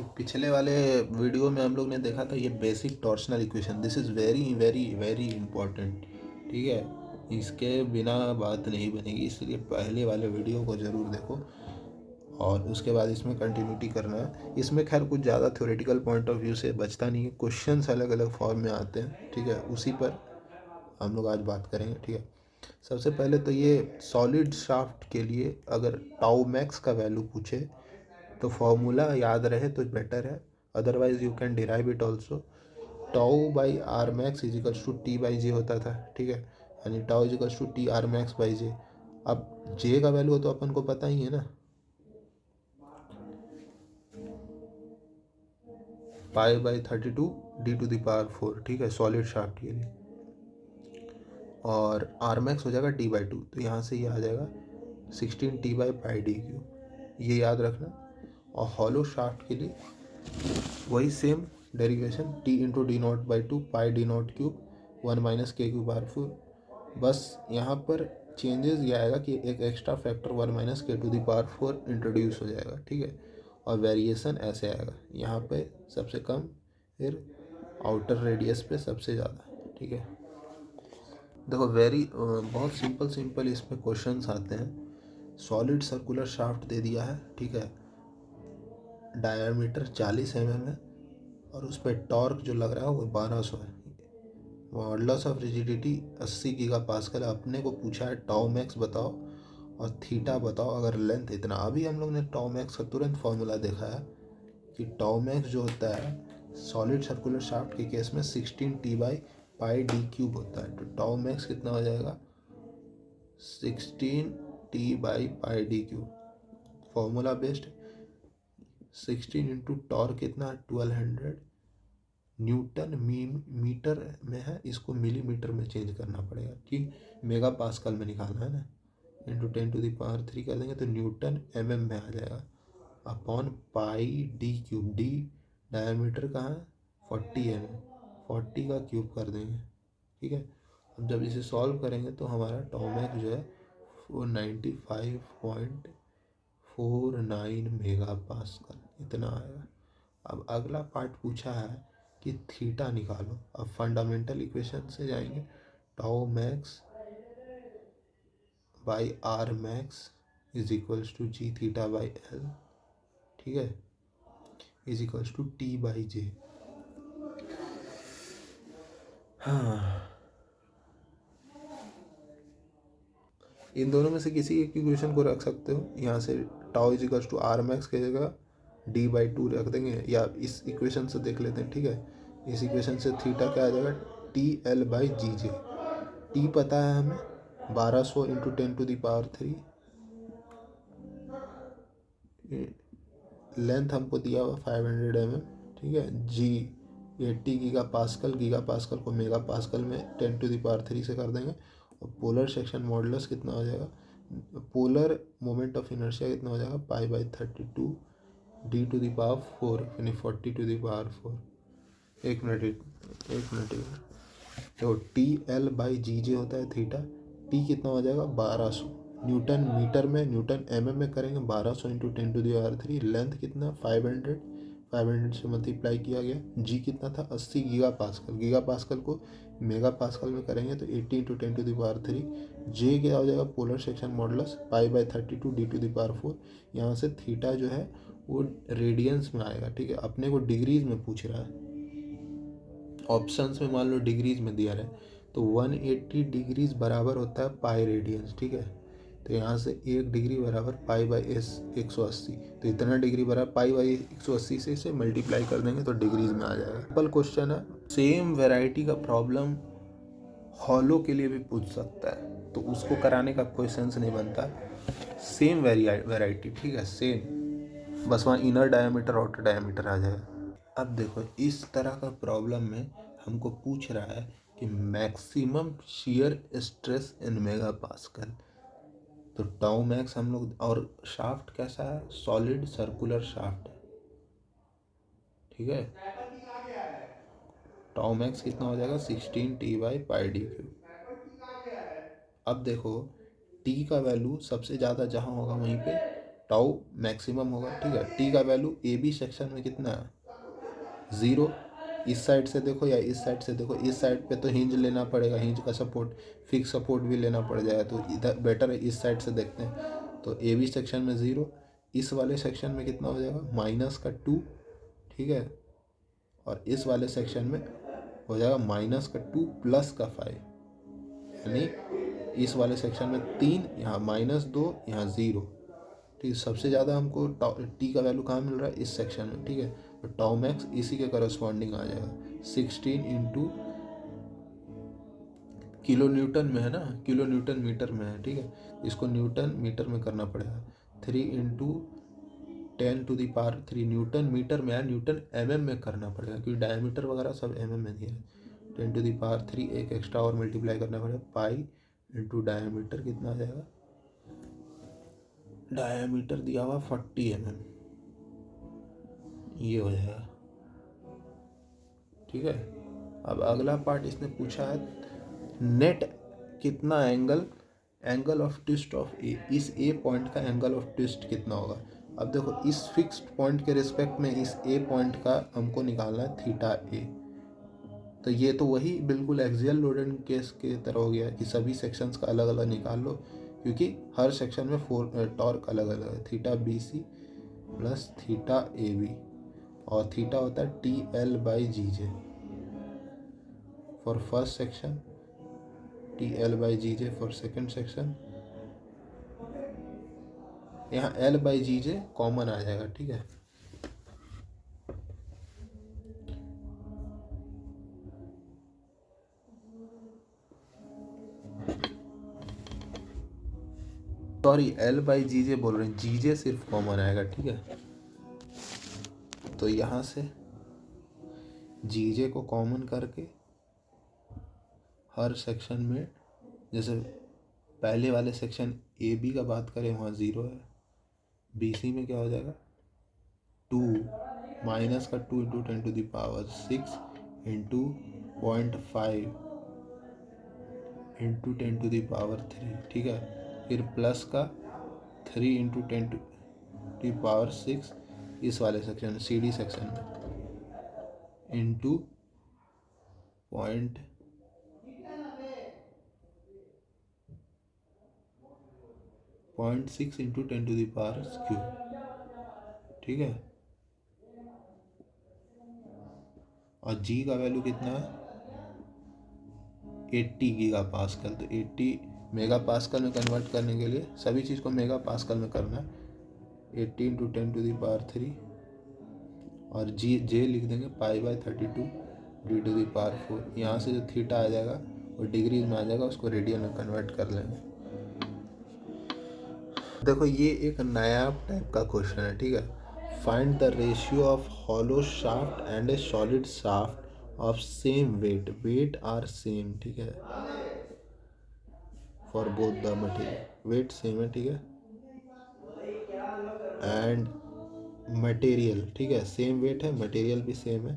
तो पिछले वाले वीडियो में हम लोग ने देखा था ये basic torsional equation. This is very very very important. ठीक है, इसके बिना बात नहीं बनेगी, इसलिए पहले वाले वीडियो को ज़रूर देखो और उसके बाद इसमें कंटिन्यूटी करना है। इसमें खैर कुछ ज़्यादा थ्योरेटिकल पॉइंट ऑफ व्यू से बचता नहीं है, क्वेश्चंस अलग अलग फॉर्म में आते हैं। ठीक है, उसी पर हम लोग आज बात करेंगे। ठीक है, सबसे पहले तो ये सॉलिड शाफ्ट के लिए अगर टाउ मैक्स का वैल्यू पूछे तो फॉर्मूला याद रहे तो बेटर है, otherwise you can derive it also. Tau by R max is equals to T by J होता था। ठीक है, यानी tau is equals to T R max by J. अब जे का वैल्यू तो अपन को पता ही है ना, pi by 32 D to the power 4। ठीक है, सॉलिड शाफ्ट के लिए। और आर मैक्स हो जाएगा टी बाई टू, तो यहाँ से ये आ जाएगा 16 T by pi D Q, ये याद रखना। और हॉलो शाफ्ट के लिए वही same derivation, T into D not by two pi D naught cube 1 minus के क्यूब आर फोर। बस यहाँ पर चेंजेस ये आएगा कि एक extra factor 1 minus K to the power 4 introduce हो जाएगा। ठीक है, और वेरिएशन ऐसे आएगा, यहाँ पे सबसे कम, फिर आउटर रेडियस पे सबसे ज़्यादा। ठीक है, देखो बहुत सिंपल सिंपल इसमें क्वेश्चंस आते हैं। सॉलिड सर्कुलर शाफ्ट दे दिया है। ठीक है, डायमीटर 40 mm है और उस पर टॉर्क जो लग रहा है वो 1200 है। Modulus of rigidity 80 giga pascal. अपने को पूछा है टाउ मैक्स बताओ और थीटा बताओ अगर लेंथ इतना। अभी हम लोग ने टाउ मैक्स का तुरंत फॉर्मूला देखा है कि टाउ मैक्स जो होता है सॉलिड सर्कुलर शाफ्ट के केस में 16 T by pi D cube होता है। तो टाउ मैक्स कितना हो जाएगा 16 T by pi D cube. Formula based 16 into torque कितना 1200 न्यूटन मीटर में है, इसको मिलीमीटर में चेंज करना पड़ेगा कि मेगा पास्कल में निकालना है ना। इंटू 10 टू द पावर 3 कर देंगे तो न्यूटन में आ जाएगा upon pi D cube. D diameter कहाँ है 40 40 का क्यूब कर देंगे। ठीक है, अब जब इसे सॉल्व करेंगे तो हमारा टॉमैक जो है वो 95.49 मेगा पास्कल इतना आएगा। अब अगला पार्ट पूछा है कि थीटा निकालो। अब फंडामेंटल इक्वेशन से जाएंगे, tau max by R max is equals to G theta by L. ठीक है, is equals to T by J. हाँ, इन दोनों में से किसी एक इक्वेशन को रख सकते हो। यहाँ से tau is equals to R max की जगह डी बाई टू रख देंगे, या इस इक्वेशन से देख लेते हैं। ठीक है, इस इक्वेशन से थीटा क्या आ जाएगा T L by G J. T पता है हमें 1200 into 10 to the power 3। Length हमको दिया हुआ 500 mm। ठीक है, G 80 giga pascal, giga pascal को मेगा पास्कल में 10 टू द पावर 3 से कर देंगे। और पोलर सेक्शन मॉडुलस कितना हो जाएगा, पोलर मोमेंट ऑफ इनर्शिया कितना हो जाएगा pi by 32 D to the power 4 यानी 40 टू द पावर 4। एक मिनट तो टी एल बाई जी जे होता है थीटा। टी कितना हो जाएगा 1200 न्यूटन मीटर में, न्यूटन में करेंगे 1200 into 10 to the power 3। Length कितना 500 से मल्टीप्लाई किया गया। जी कितना था 80 गीगा पास्कल, गीगा पास्कल को मेगा पास्कल में करेंगे तो 80 into 10 to the power 3। J क्या हो जाएगा polar section modulus pi by 32 D to the power 4। यहाँ से थीटा जो है वो रेडियंस में आएगा। ठीक है, अपने को डिग्रीज में पूछ रहा है, ऑप्शंस में मान लो डिग्रीज में दिया रहे तो 180 डिग्रीज बराबर होता है पाई रेडियंस। ठीक है, तो यहाँ से 1 डिग्री बराबर पाई बाई एस 180, तो इतना डिग्री बराबर पाई बाई 180 से इसे मल्टीप्लाई कर देंगे तो डिग्रीज में आ जाएगा। सिंपल क्वेश्चन है, सेम वेराइटी का प्रॉब्लम हॉलो के लिए भी पूछ सकता है, तो उसको कराने का कोई सेंस नहीं बनता। सेम वेराइटी, ठीक है सेम, बस वहाँ इनर डायमीटर आउटर डायमीटर आ जाएगा। अब देखो इस तरह का प्रॉब्लम में हमको पूछ रहा है कि maximum shear stress in mega pascal. तो टाउ मैक्स हम लोग, और शाफ्ट कैसा है सॉलिड सर्कुलर शाफ्ट है। ठीक है, टाउ मैक्स कितना हो जाएगा 16 T by pi D cube. अब देखो टी का वैल्यू सबसे ज़्यादा जहाँ होगा वहीं पे टाउ मैक्सिमम होगा, ठीक है। टी का वैल्यू ए बी सेक्शन में कितना है 0। इस साइड से देखो या इस साइड से देखो, इस साइड पे तो हिंज लेना पड़ेगा, हिंज का सपोर्ट, फिक्स सपोर्ट भी लेना पड़ जाएगा, तो इधर बेटर है इस साइड से देखते हैं। तो ए बी सेक्शन में 0, इस वाले सेक्शन में कितना हो जाएगा -2, ठीक है। और इस वाले सेक्शन में हो जाएगा -2 +5, यानी इस वाले सेक्शन में 3, यहाँ -2, यहाँ 0, ठीक है। सबसे ज़्यादा हमको टी का वैल्यू कहाँ मिल रहा है इस सेक्शन में, ठीक है। तो टाउ मैक्स इसी के करस्पॉन्डिंग आ जाएगा 16 इंटू किलो न्यूटन में है ना, किलो न्यूटन मीटर में है, ठीक है। इसको न्यूटन मीटर में करना पड़ेगा। 3 इंटू 10⁻³ न्यूटन मीटर में है, न्यूटन में करना पड़ेगा क्योंकि डायमीटर वगैरह सब में दिया है। 10⁻³ एक एक्स्ट्रा और मल्टीप्लाई करना पड़ेगा, पाई इंटू डायमीटर कितना आ जाएगा, डायमीटर दिया हुआ 40 ये हो जाएगा, ठीक है। अब अगला पार्ट इसने पूछा है नेट कितना एंगल ऑफ ट्विस्ट ऑफ ए, इस ए पॉइंट का एंगल ऑफ ट्विस्ट कितना होगा। अब देखो इस फिक्स्ड पॉइंट के रिस्पेक्ट में इस ए पॉइंट का हमको निकालना है थीटा ए। तो ये तो वही बिल्कुल एक्सियल लोडेड केस के तरह हो गया कि सभी सेक्शंस का अलग अलग निकाल लो, क्योंकि हर सेक्शन में टॉर्क अलग अलग है। Theta B C plus theta A B, और थीटा होता है TL/GJ for first section, TL/GJ for second section. यहाँ L/GJ कॉमन आ जाएगा, ठीक है। सॉरी L/GJ बोल रहे हैं, GJ सिर्फ कॉमन आएगा, ठीक है। तो यहाँ से GJ को कॉमन करके हर सेक्शन में, जैसे पहले वाले सेक्शन AB का बात करें वहाँ 0 है, BC में क्या हो जाएगा 2 -2 इंटू 10⁻6 इंटू 0.5 इंटू 10⁻3, ठीक है। फिर प्लस का 3 इंटू 10⁻6 इस वाले सेक्शन CD सेक्शन में इंटू 0.6 इंटू 10⁻3, ठीक है। और G का वैल्यू कितना है 80 गीगापास्कल। तो 80 मेगापास्कल में कन्वर्ट करने के लिए सभी चीज़ को मेगापास्कल में करना है, 80 इंटू 10⁻3, और J लिख देंगे π/32 d⁴। यहाँ से जो थीटा आ जाएगा वो डिग्रीज में आ जाएगा, उसको रेडियन में कन्वर्ट कर लेंगे। देखो ये एक नया टाइप का क्वेश्चन है, ठीक है। Find the ratio of hollow shaft and a solid shaft of same weight are same, ठीक है, for both the material. Weight same है, ठीक है, एंड मटेरियल, ठीक है, सेम वेट है, मटेरियल भी सेम है।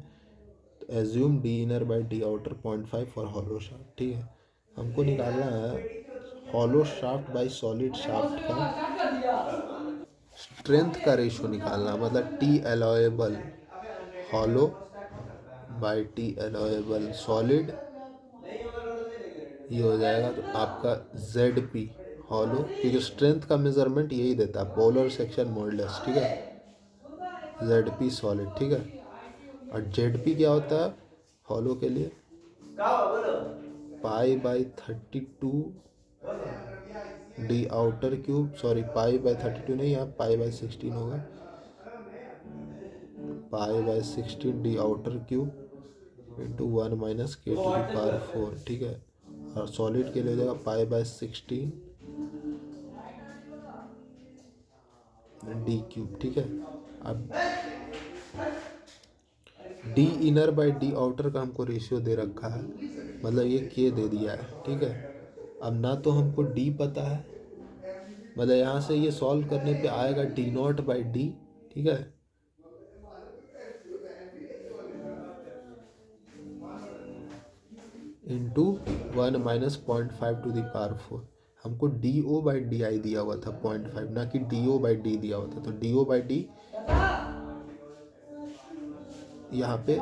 तो assume D inner by D outer 0.5 for hollow shaft, ठीक है। हमको निकालना है hollow shaft by solid shaft का स्ट्रेंथ का रेशो निकालना, मतलब T allowable hollow by T allowable solid, ये हो जाएगा। तो आपका ZP हॉलो, क्योंकि स्ट्रेंथ का मेजरमेंट यही देता है पोलर सेक्शन मॉडुलस, ठीक है, ZP सॉलिड, ठीक है। और ZP क्या होता है हॉलो के लिए π/32 D आउटर क्यूब, सॉरी π/32 नहीं, यहाँ π/16 होगा, π/16 D outer cube into 1 - k⁴, ठीक है। और सॉलिड के लिए हो जाएगा π/16 D क्यूब, ठीक है। अब D inner by D outer का हमको रेशियो दे रखा है, मतलब ये K दे दिया है, ठीक है। अब ना तो हमको D पता है, मतलब यहाँ से ये सॉल्व करने पे आएगा D0/D, ठीक है, इंटू 1 - 0.5 टू द पावर 4। हमको D O by D I दिया हुआ था 0.5, ना कि डी ओ बाई डी दिया हुआ था। तो डी ओ बाई डी यहाँ पे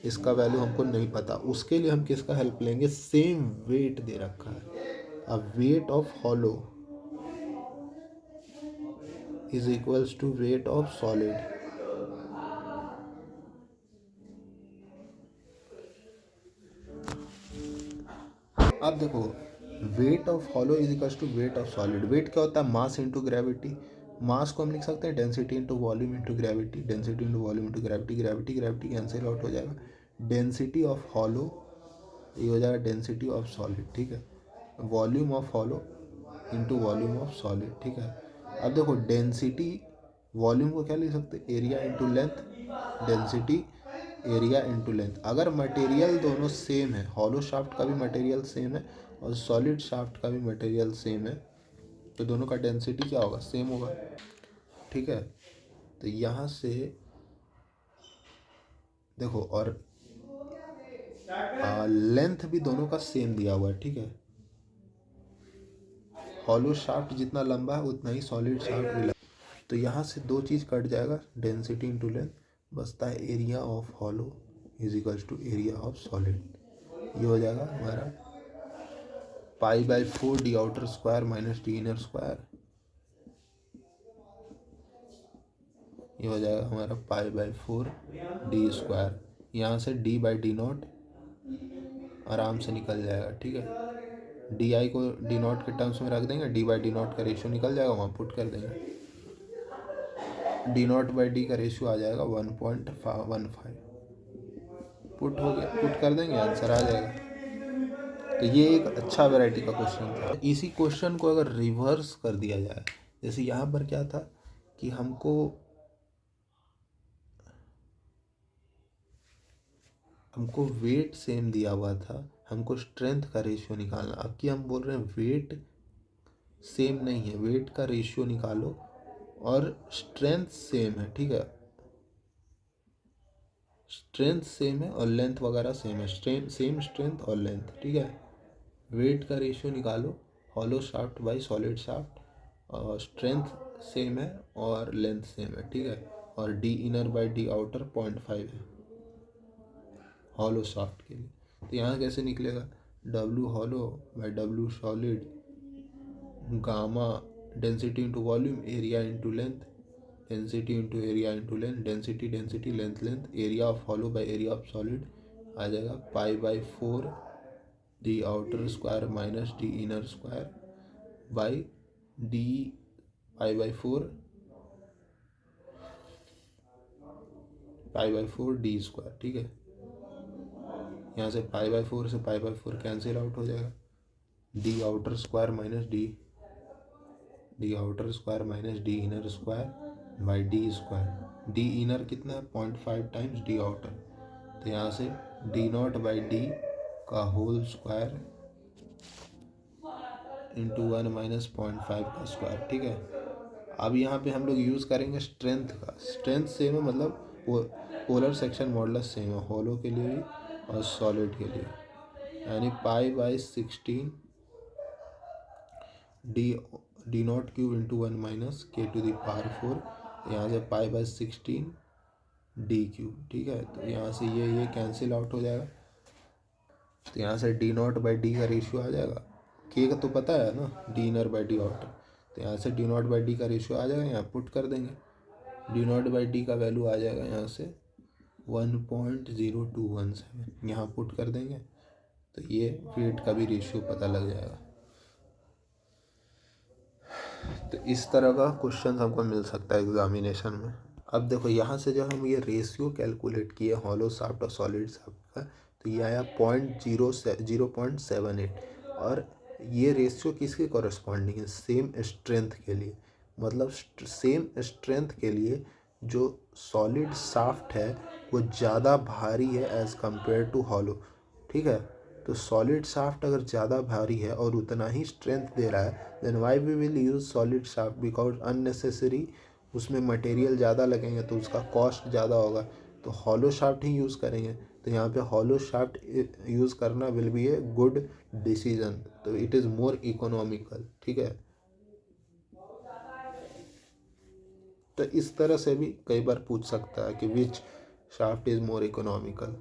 इसका वैल्यू हमको नहीं पता, उसके लिए हम किसका हेल्प लेंगे, सेम वेट दे रखा है, a weight of hollow is equals to weight of solid. अब देखो weight of hollow is equals to weight of solid. Weight क्या होता है, मास इंटू ग्रेविटी। मास को हम लिख सकते हैं density into volume into gravity, density into volume into gravity, gravity gravity cancel out हो जाएगा। डेंसिटी ऑफ हॉलो ये हो जाएगा डेंसिटी ऑफ सॉलिड, ठीक है। Volume of hollow into volume of solid, ठीक है। अब देखो डेंसिटी, वॉल्यूम को क्या लिख सकते हैं, area into length, density area into length. अगर मटेरियल दोनों सेम है, हॉलो शाफ्ट का भी मटेरियल सेम है और सॉलिड शाफ्ट का भी मटेरियल सेम है, तो दोनों का डेंसिटी क्या होगा, सेम होगा, ठीक है। तो यहाँ से देखो, और लेंथ भी दोनों का सेम दिया हुआ है, ठीक है। हॉलो शाफ्ट जितना लंबा है उतना ही सॉलिड शाफ्ट भी लंबा। तो यहाँ से दो चीज़ कट जाएगा, डेंसिटी इंटू लेंथ, बचता है area of hollow is equals to area of solid. ये हो जाएगा हमारा π/4 D outer square minus D inner square. ये हो जाएगा हमारा π/4 डी स्क्वायर। यहाँ से d बाई डी नॉट आराम से निकल जाएगा, ठीक है। डी आई को डी नॉट के टर्म्स में रख देंगे, d बाई डी नॉट का रेशियो निकल जाएगा, वहाँ पुट कर देंगे। डी नॉट बाई डी का रेशियो आ जाएगा 1.15, पुट हो गया, पुट कर देंगे, आंसर आ जाएगा। तो ये एक अच्छा वैरायटी का क्वेश्चन था। इसी क्वेश्चन को अगर रिवर्स कर दिया जाए, जैसे यहाँ पर क्या था कि हमको वेट सेम दिया हुआ था, हमको स्ट्रेंथ का रेशियो निकालना। अब कि हम बोल रहे हैं वेट सेम नहीं है, वेट का रेशियो निकालो और स्ट्रेंथ सेम है, ठीक है। स्ट्रेंथ सेम है और लेंथ वगैरह सेम है, सेम स्ट्रेंथ और लेंथ, ठीक है। वेट का रेशियो निकालो, hollow shaft by solid shaft, और स्ट्रेंथ सेम है और लेंथ सेम है, ठीक है। और D inner by D outer 0.5 है हॉलो शाफ्ट के लिए। तो यहाँ कैसे निकलेगा, W hollow by W solid, gamma density into volume, area into length, density into area into length, density density length length, area of hollow by area of solid आ जाएगा π/4 D outer square minus D inner square by D π/4 D square, ठीक है। यहाँ से π/4 से π/4 cancel out हो जाएगा, D outer square minus D outer square minus D inner square by D square. D inner कितना है, 0.5 टाइम्स डी आउटर, तो यहाँ से डी नॉट बाई डी का होल स्क्वायर इंटू 1 माइनस 0.5 का स्क्वायर, ठीक है। अब यहाँ पे हम लोग यूज़ करेंगे स्ट्रेंथ का। स्ट्रेंथ सेम है, मतलब पोलर सेक्शन मॉडुलस सेम है, हॉलो के लिए भी और सॉलिड के लिए, यानी π/16 D naught cube into 1 minus K to the power 4, यहाँ से π/16 डी क्यूब, ठीक है। तो यहाँ से ये कैंसिल आउट हो जाएगा, तो यहाँ से डी नॉट बाई डी का रेशियो आ जाएगा, के का तो पता है ना, D inner by D outer, तो यहाँ से डी नॉट बाई डी का रेशियो आ जाएगा, यहाँ पुट कर देंगे, डी नॉट बाई डी का वैल्यू आ जाएगा यहाँ से 1.0217, यहाँ पुट कर देंगे, तो ये वेट का भी रेशियो पता लग जाएगा। तो इस तरह का क्वेश्चन हमको मिल सकता है एग्जामिनेशन में। अब देखो यहाँ से जब हम ये रेशियो कैलकुलेट किए हॉलो शाफ्ट और सॉलिड शाफ्ट का, तो ये आया 0.78, और ये रेशियो किसके कॉरेस्पॉन्डिंग है, सेम स्ट्रेंथ के लिए। मतलब सेम स्ट्रेंथ के लिए जो सॉलिड शाफ्ट है वो ज़्यादा भारी है एज़ कम्पेयर टू हॉलो, ठीक है। तो सॉलिड शाफ्ट अगर ज़्यादा भारी है और उतना ही स्ट्रेंथ दे रहा है, then why we will use solid shaft, because unnecessary उसमें मटेरियल ज़्यादा लगेंगे तो उसका कॉस्ट ज़्यादा होगा, तो हॉलो शाफ्ट ही यूज़ करेंगे। तो यहाँ पे हॉलो शाफ्ट यूज़ करना will be a good decision, तो इट इज़ मोर इकोनॉमिकल। ठीक है, तो इस तरह से भी कई बार पूछ सकता है कि विच शाफ्ट इज़ मोर इकोनॉमिकल।